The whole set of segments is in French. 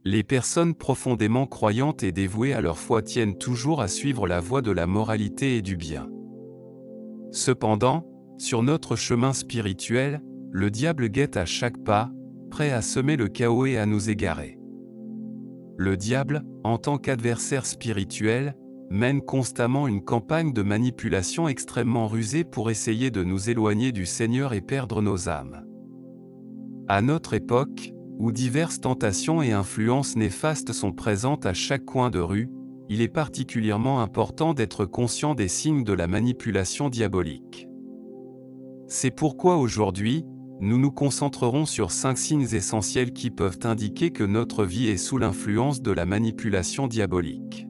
Les personnes profondément croyantes et dévouées à leur foi tiennent toujours à suivre la voie de la moralité et du bien. Cependant, sur notre chemin spirituel, le diable guette à chaque pas, prêt à semer le chaos et à nous égarer. Le diable, en tant qu'adversaire spirituel, mène constamment une campagne de manipulation extrêmement rusée pour essayer de nous éloigner du Seigneur et perdre nos âmes. À notre époque, où diverses tentations et influences néfastes sont présentes à chaque coin de rue, il est particulièrement important d'être conscient des signes de la manipulation diabolique. C'est pourquoi aujourd'hui, nous nous concentrerons sur 5 signes essentiels qui peuvent indiquer que notre vie est sous l'influence de la manipulation diabolique.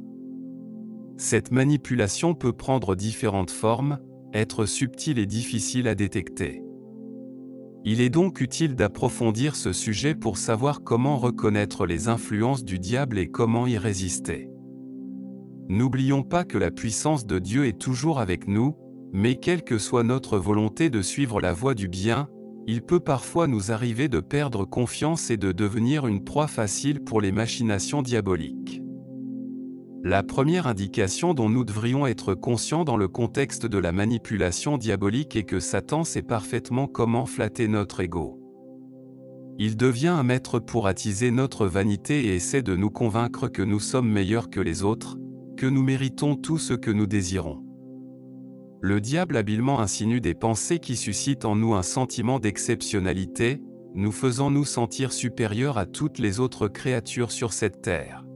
Cette manipulation peut prendre différentes formes, être subtile et difficile à détecter. Il est donc utile d'approfondir ce sujet pour savoir comment reconnaître les influences du diable et comment y résister. N'oublions pas que la puissance de Dieu est toujours avec nous, mais quelle que soit notre volonté de suivre la voie du bien, il peut parfois nous arriver de perdre confiance et de devenir une proie facile pour les machinations diaboliques. La première indication dont nous devrions être conscients dans le contexte de la manipulation diabolique est que Satan sait parfaitement comment flatter notre ego. Il devient un maître pour attiser notre vanité et essaie de nous convaincre que nous sommes meilleurs que les autres, que nous méritons tout ce que nous désirons. Le diable habilement insinue des pensées qui suscitent en nous un sentiment d'exceptionnalité, nous faisant nous sentir supérieurs à toutes les autres créatures sur cette terre.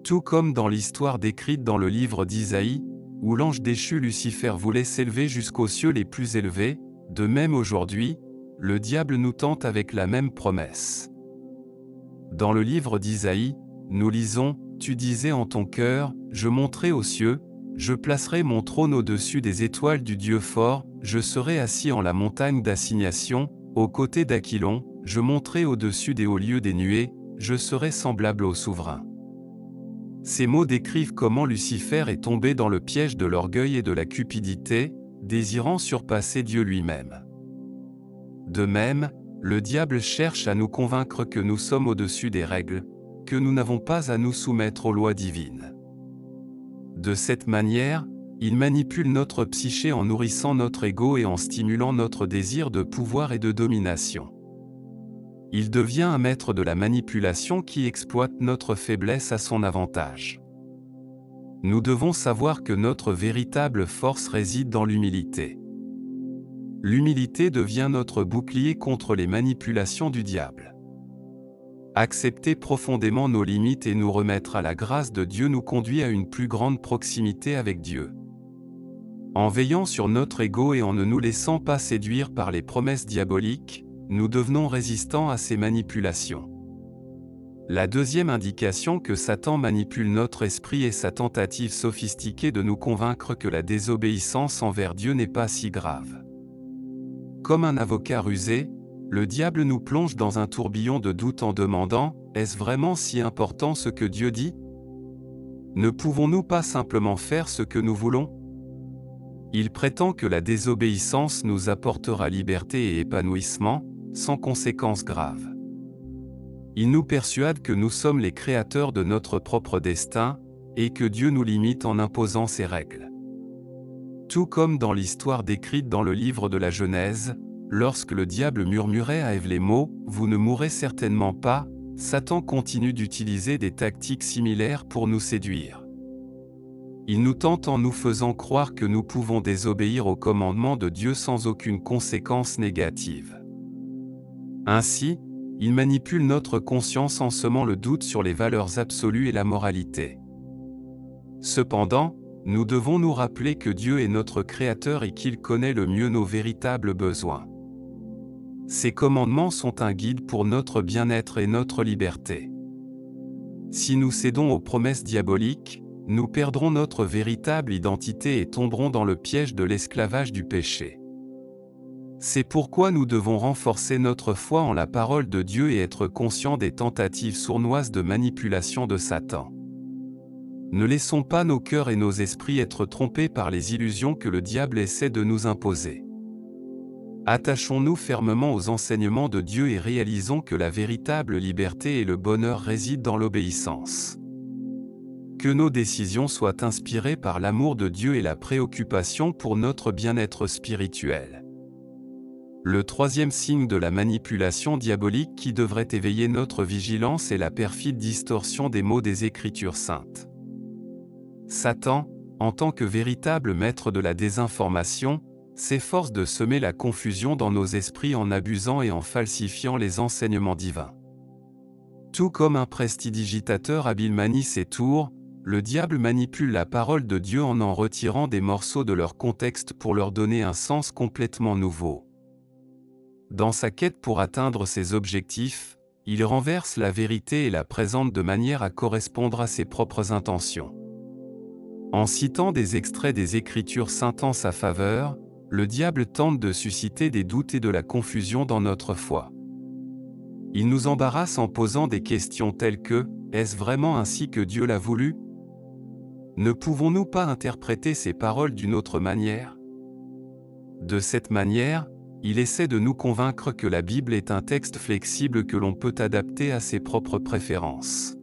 Tout comme dans l'histoire décrite dans le livre d'Isaïe, où l'ange déchu Lucifer voulait s'élever jusqu'aux cieux les plus élevés, de même aujourd'hui, le diable nous tente avec la même promesse. Dans le livre d'Isaïe, nous lisons « Tu disais en ton cœur, je monterai aux cieux, je placerai mon trône au-dessus des étoiles du Dieu fort, je serai assis en la montagne d'assignation, aux côtés d'Aquilon, je monterai au-dessus des hauts lieux des nuées, je serai semblable au souverain. » Ces mots décrivent comment Lucifer est tombé dans le piège de l'orgueil et de la cupidité, désirant surpasser Dieu lui-même. De même, le diable cherche à nous convaincre que nous sommes au-dessus des règles, que nous n'avons pas à nous soumettre aux lois divines. De cette manière, il manipule notre psyché en nourrissant notre ego et en stimulant notre désir de pouvoir et de domination. Il devient un maître de la manipulation qui exploite notre faiblesse à son avantage. Nous devons savoir que notre véritable force réside dans l'humilité. L'humilité devient notre bouclier contre les manipulations du diable. Accepter profondément nos limites et nous remettre à la grâce de Dieu nous conduit à une plus grande proximité avec Dieu. En veillant sur notre ego et en ne nous laissant pas séduire par les promesses diaboliques, nous devenons résistants à ces manipulations. La deuxième indication que Satan manipule notre esprit est sa tentative sophistiquée de nous convaincre que la désobéissance envers Dieu n'est pas si grave. Comme un avocat rusé, le diable nous plonge dans un tourbillon de doute en demandant « Est-ce vraiment si important ce que Dieu dit ? Ne pouvons-nous pas simplement faire ce que nous voulons ?» Il prétend que la désobéissance nous apportera liberté et épanouissement, sans conséquences graves. Il nous persuade que nous sommes les créateurs de notre propre destin, et que Dieu nous limite en imposant ses règles. Tout comme dans l'histoire décrite dans le livre de la Genèse, lorsque le diable murmurait à Ève les mots « Vous ne mourrez certainement pas », Satan continue d'utiliser des tactiques similaires pour nous séduire. Il nous tente en nous faisant croire que nous pouvons désobéir aux commandements de Dieu sans aucune conséquence négative. Ainsi, il manipule notre conscience en semant le doute sur les valeurs absolues et la moralité. Cependant, nous devons nous rappeler que Dieu est notre Créateur et qu'il connaît le mieux nos véritables besoins. Ses commandements sont un guide pour notre bien-être et notre liberté. Si nous cédons aux promesses diaboliques, nous perdrons notre véritable identité et tomberons dans le piège de l'esclavage du péché. C'est pourquoi nous devons renforcer notre foi en la parole de Dieu et être conscients des tentatives sournoises de manipulation de Satan. Ne laissons pas nos cœurs et nos esprits être trompés par les illusions que le diable essaie de nous imposer. Attachons-nous fermement aux enseignements de Dieu et réalisons que la véritable liberté et le bonheur résident dans l'obéissance. Que nos décisions soient inspirées par l'amour de Dieu et la préoccupation pour notre bien-être spirituel. Le troisième signe de la manipulation diabolique qui devrait éveiller notre vigilance est la perfide distorsion des mots des Écritures saintes. Satan, en tant que véritable maître de la désinformation, s'efforce de semer la confusion dans nos esprits en abusant et en falsifiant les enseignements divins. Tout comme un prestidigitateur habile manie ses tours, le diable manipule la parole de Dieu en retirant des morceaux de leur contexte pour leur donner un sens complètement nouveau. Dans sa quête pour atteindre ses objectifs, il renverse la vérité et la présente de manière à correspondre à ses propres intentions. En citant des extraits des Écritures saintes en sa faveur, le diable tente de susciter des doutes et de la confusion dans notre foi. Il nous embarrasse en posant des questions telles que « Est-ce vraiment ainsi que Dieu l'a voulu ? Ne pouvons-nous pas interpréter ces paroles d'une autre manière ?» De cette manière, il essaie de nous convaincre que la Bible est un texte flexible que l'on peut adapter à ses propres préférences.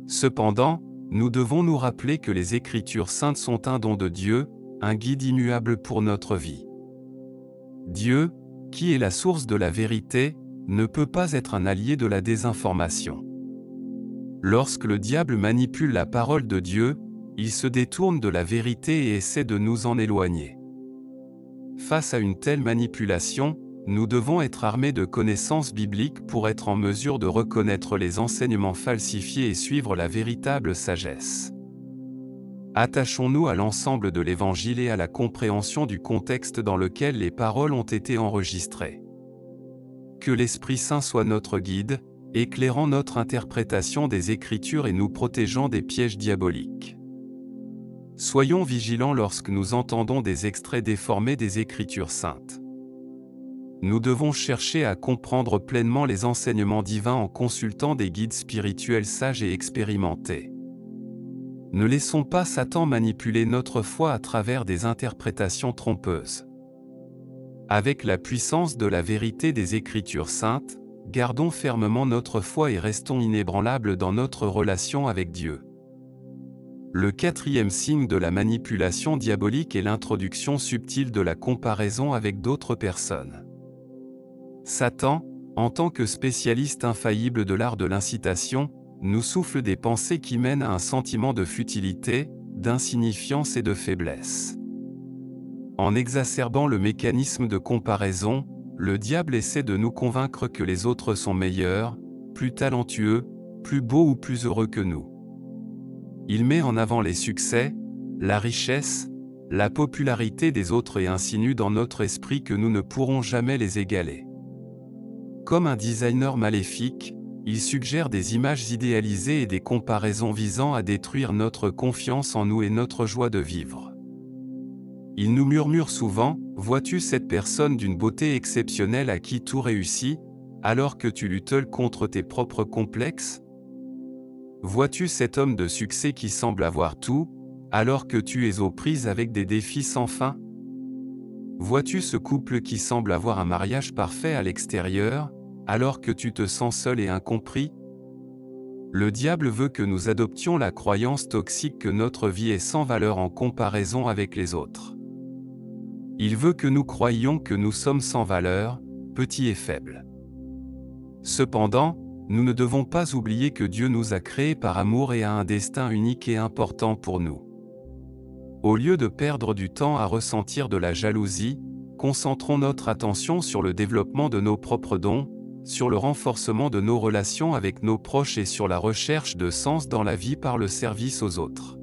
Cependant, nous devons nous rappeler que les Écritures saintes sont un don de Dieu, un guide immuable pour notre vie. Dieu, qui est la source de la vérité, ne peut pas être un allié de la désinformation. Lorsque le diable manipule la parole de Dieu, il se détourne de la vérité et essaie de nous en éloigner. Face à une telle manipulation, nous devons être armés de connaissances bibliques pour être en mesure de reconnaître les enseignements falsifiés et suivre la véritable sagesse. Attachons-nous à l'ensemble de l'Évangile et à la compréhension du contexte dans lequel les paroles ont été enregistrées. Que l'Esprit Saint soit notre guide, éclairant notre interprétation des Écritures et nous protégeant des pièges diaboliques. Soyons vigilants lorsque nous entendons des extraits déformés des Écritures saintes. Nous devons chercher à comprendre pleinement les enseignements divins en consultant des guides spirituels sages et expérimentés. Ne laissons pas Satan manipuler notre foi à travers des interprétations trompeuses. Avec la puissance de la vérité des Écritures saintes, gardons fermement notre foi et restons inébranlables dans notre relation avec Dieu. Le quatrième signe de la manipulation diabolique est l'introduction subtile de la comparaison avec d'autres personnes. Satan, en tant que spécialiste infaillible de l'art de l'incitation, nous souffle des pensées qui mènent à un sentiment de futilité, d'insignifiance et de faiblesse. En exacerbant le mécanisme de comparaison, le diable essaie de nous convaincre que les autres sont meilleurs, plus talentueux, plus beaux ou plus heureux que nous. Il met en avant les succès, la richesse, la popularité des autres et insinue dans notre esprit que nous ne pourrons jamais les égaler. Comme un designer maléfique, il suggère des images idéalisées et des comparaisons visant à détruire notre confiance en nous et notre joie de vivre. Il nous murmure souvent « Vois-tu cette personne d'une beauté exceptionnelle à qui tout réussit, alors que tu luttes contre tes propres complexes ? Vois-tu cet homme de succès qui semble avoir tout, alors que tu es aux prises avec des défis sans fin ? Vois-tu ce couple qui semble avoir un mariage parfait à l'extérieur, alors que tu te sens seul et incompris ? » Le diable veut que nous adoptions la croyance toxique que notre vie est sans valeur en comparaison avec les autres. Il veut que nous croyions que nous sommes sans valeur, petits et faibles. Cependant, nous ne devons pas oublier que Dieu nous a créés par amour et a un destin unique et important pour nous. Au lieu de perdre du temps à ressentir de la jalousie, concentrons notre attention sur le développement de nos propres dons, sur le renforcement de nos relations avec nos proches et sur la recherche de sens dans la vie par le service aux autres.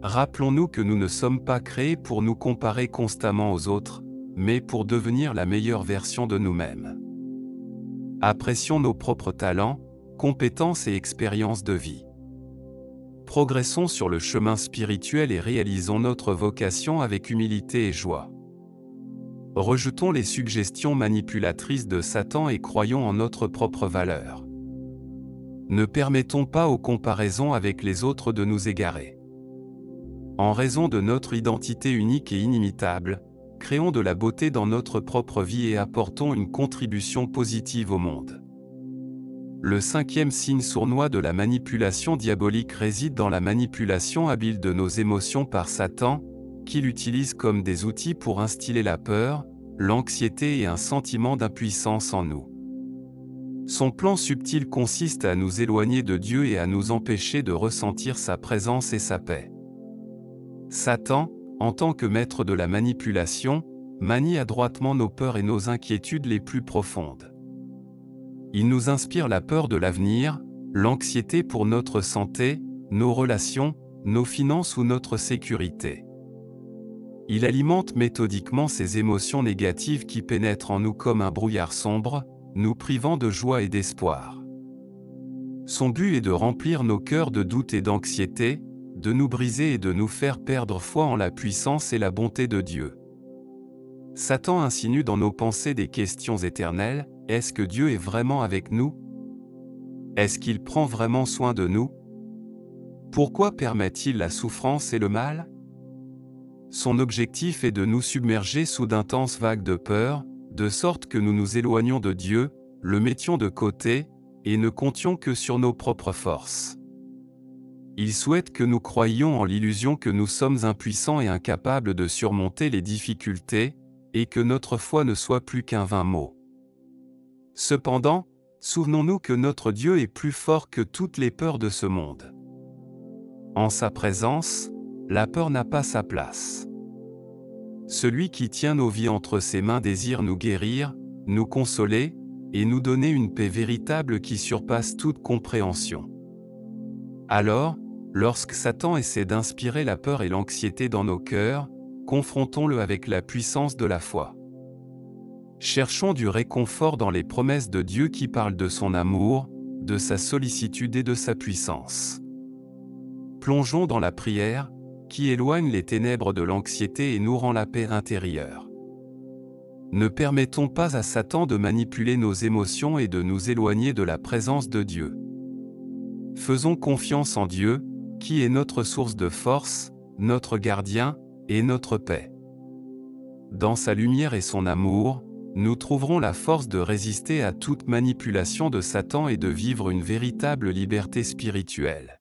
Rappelons-nous que nous ne sommes pas créés pour nous comparer constamment aux autres, mais pour devenir la meilleure version de nous-mêmes. Apprécions nos propres talents, compétences et expériences de vie. Progressons sur le chemin spirituel et réalisons notre vocation avec humilité et joie. Rejetons les suggestions manipulatrices de Satan et croyons en notre propre valeur. Ne permettons pas aux comparaisons avec les autres de nous égarer. En raison de notre identité unique et inimitable, créons de la beauté dans notre propre vie et apportons une contribution positive au monde. Le cinquième signe sournois de la manipulation diabolique réside dans la manipulation habile de nos émotions par Satan, qui l'utilise comme des outils pour instiller la peur, l'anxiété et un sentiment d'impuissance en nous. Son plan subtil consiste à nous éloigner de Dieu et à nous empêcher de ressentir sa présence et sa paix. Satan, en tant que maître de la manipulation, manie adroitement nos peurs et nos inquiétudes les plus profondes. Il nous inspire la peur de l'avenir, l'anxiété pour notre santé, nos relations, nos finances ou notre sécurité. Il alimente méthodiquement ces émotions négatives qui pénètrent en nous comme un brouillard sombre, nous privant de joie et d'espoir. Son but est de remplir nos cœurs de doute et d'anxiété, de nous briser et de nous faire perdre foi en la puissance et la bonté de Dieu. Satan insinue dans nos pensées des questions éternelles. Est-ce que Dieu est vraiment avec nous? Est-ce qu'il prend vraiment soin de nous? Pourquoi permet-il la souffrance et le mal? Son objectif est de nous submerger sous d'intenses vagues de peur, de sorte que nous nous éloignions de Dieu, le mettions de côté, et ne comptions que sur nos propres forces. Il souhaite que nous croyions en l'illusion que nous sommes impuissants et incapables de surmonter les difficultés, et que notre foi ne soit plus qu'un vain mot. Cependant, souvenons-nous que notre Dieu est plus fort que toutes les peurs de ce monde. En sa présence, la peur n'a pas sa place. Celui qui tient nos vies entre ses mains désire nous guérir, nous consoler, et nous donner une paix véritable qui surpasse toute compréhension. Alors, lorsque Satan essaie d'inspirer la peur et l'anxiété dans nos cœurs, confrontons-le avec la puissance de la foi. Cherchons du réconfort dans les promesses de Dieu qui parlent de son amour, de sa sollicitude et de sa puissance. Plongeons dans la prière, qui éloigne les ténèbres de l'anxiété et nous rend la paix intérieure. Ne permettons pas à Satan de manipuler nos émotions et de nous éloigner de la présence de Dieu. Faisons confiance en Dieu, qui est notre source de force, notre gardien, et notre paix. Dans sa lumière et son amour, nous trouverons la force de résister à toute manipulation de Satan et de vivre une véritable liberté spirituelle.